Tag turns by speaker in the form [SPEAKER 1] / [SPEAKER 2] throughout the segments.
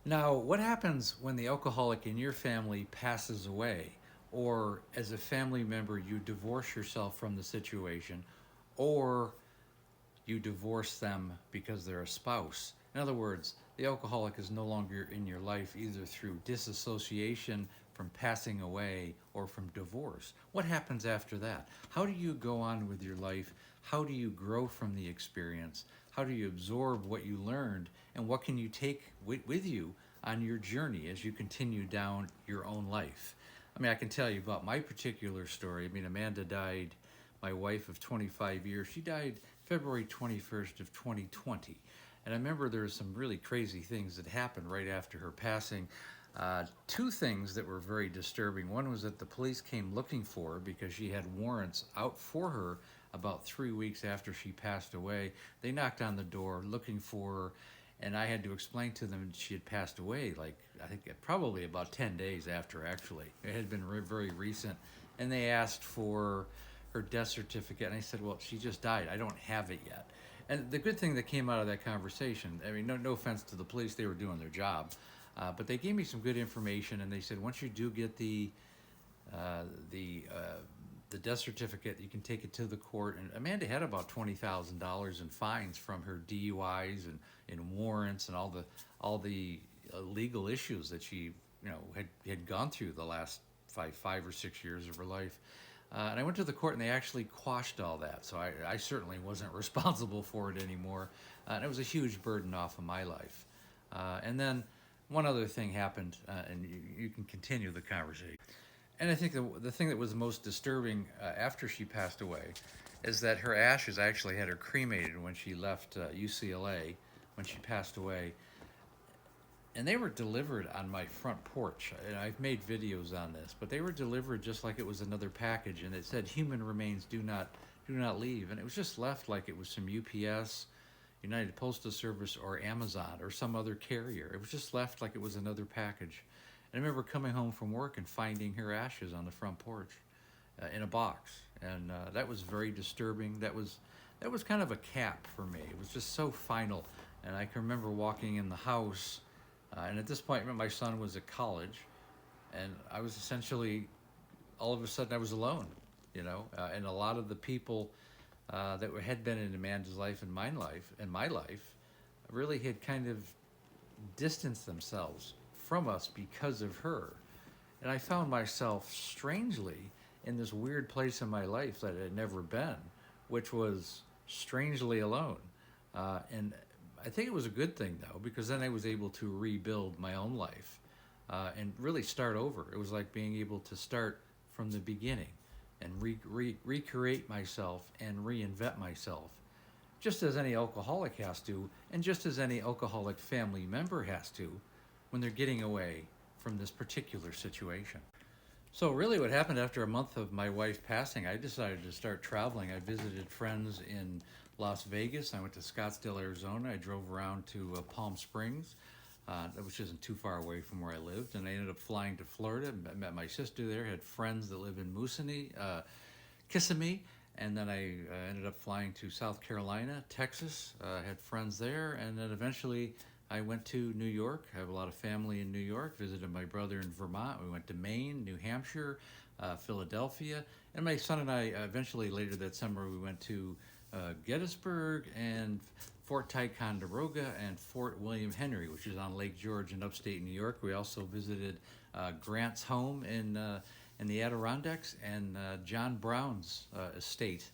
[SPEAKER 1] Now, what happens when the alcoholic in your family passes away, or as a family member, you divorce yourself from the situation, or you divorce them because they're a spouse? In other words, the alcoholic is no longer in your life either through disassociation from passing away or from divorce. What happens after that? How do you go on with your life? How do you grow from the experience? How do you absorb what you learned? And what can you take with you on your journey as you continue down your own life? I mean, I can tell you about my particular story. I mean, Amanda died, my wife of 25 years. She died February 21st of 2020. And I remember there were some really crazy things that happened right after her passing. Two things that were very disturbing. One was that the police came looking for her because she had warrants out for her about 3 weeks after she passed away. They knocked on the door looking for her, and I had to explain to them that she had passed away, like, I think probably about 10 days after, actually. It had been very recent. And they asked for her death certificate, and I said, well, she just died. I don't have it yet. And the good thing that came out of that conversation, I mean, no offense to the police, they were doing their job, but they gave me some good information, and they said once you do get uh, the uh, the death certificate, you can take it to the court. And Amanda had about $20,000 in fines from her DUIs and warrants and all the legal issues that she had gone through the last 5 or 6 years of her life. And I went to the court, and they actually quashed all that. So I certainly wasn't responsible for it anymore. And it was a huge burden off of my life. And then one other thing happened, and you can continue the conversation. And I think the thing that was most disturbing after she passed away is that her ashes, I actually had her cremated when she left UCLA when she passed away. And they were delivered on my front porch. And I've made videos on this, but they were delivered just like it was another package, and it said human remains do not leave. And it was just left like it was some UPS, United Postal Service, or Amazon, or some other carrier. It was just left like it was another package. And I remember coming home from work and finding her ashes on the front porch in a box, and that was very disturbing. That was kind of a cap for me. It was just so final. And I can remember walking in the house, and at this point, my son was at college, and I was essentially, all of a sudden, I was alone, and a lot of the people that had been in Amanda's life and my life, really had kind of distanced themselves from us because of her. And I found myself strangely in this weird place in my life that I had never been, which was strangely alone. And I think it was a good thing, though, because then I was able to rebuild my own life and really start over. It was like being able to start from the beginning and recreate myself and reinvent myself, just as any alcoholic has to, and just as any alcoholic family member has to when they're getting away from this particular situation. So, really, what happened after a month of my wife passing, I decided to start traveling. I visited friends in Las Vegas. I went to Scottsdale, Arizona. I drove around to Palm Springs, which isn't too far away from where I lived. And I ended up flying to Florida. Met my sister there. Had friends that live in Moosonee, Kissimmee. And then I ended up flying to South Carolina, Texas. Had friends there. And then eventually I went to New York. I have a lot of family in New York. Visited my brother in Vermont. We went to Maine, New Hampshire, Philadelphia. And my son and I, eventually later that summer, we went to Gettysburg and Fort Ticonderoga and Fort William Henry, which is on Lake George in upstate New York. We also visited Grant's home in the Adirondacks, and John Brown's estate,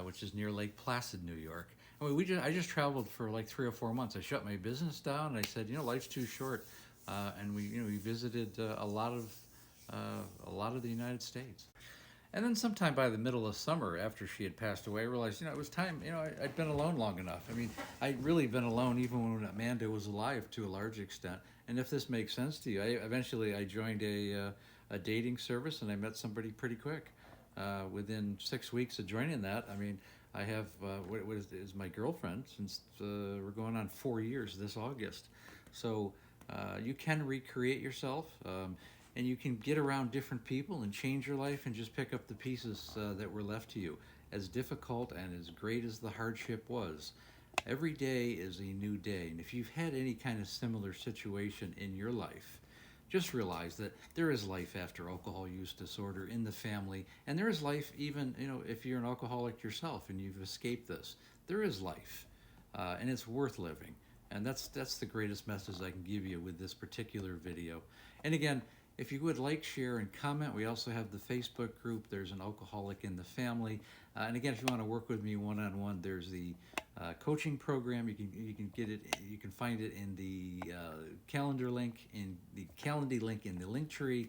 [SPEAKER 1] which is near Lake Placid, New York. I mean, I just traveled for like 3 or 4 months. I shut my business down, and I said, life's too short, and we visited a lot of the United States. And then sometime by the middle of summer, after she had passed away, I realized, it was time. I'd been alone long enough. I mean, I'd really been alone even when Amanda was alive to a large extent. And if this makes sense to you, eventually I joined a dating service, and I met somebody pretty quick. Within 6 weeks of joining that, I mean, I have what is my girlfriend since we're going on 4 years this August. So you can recreate yourself. And you can get around different people and change your life and just pick up the pieces that were left to you. As difficult and as great as the hardship was, Every day is a new day. And if you've had any kind of similar situation in your life, just realize that there is life after alcohol use disorder in the family. And there is life even, if you're an alcoholic yourself and you've escaped this, there is life. And it's worth living. And that's the greatest message I can give you with this particular video. And again, if you would like, share, and comment, we also have the Facebook group. There's an alcoholic in the family. And again, if you want to work with me one-on-one, there's the coaching program. You can get it. You can find it in the calendar link in the Calendly link in the link tree.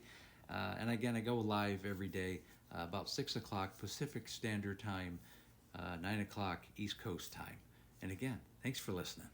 [SPEAKER 1] And again, I go live every day about 6 o'clock Pacific Standard Time, 9 o'clock East Coast time. And again, thanks for listening.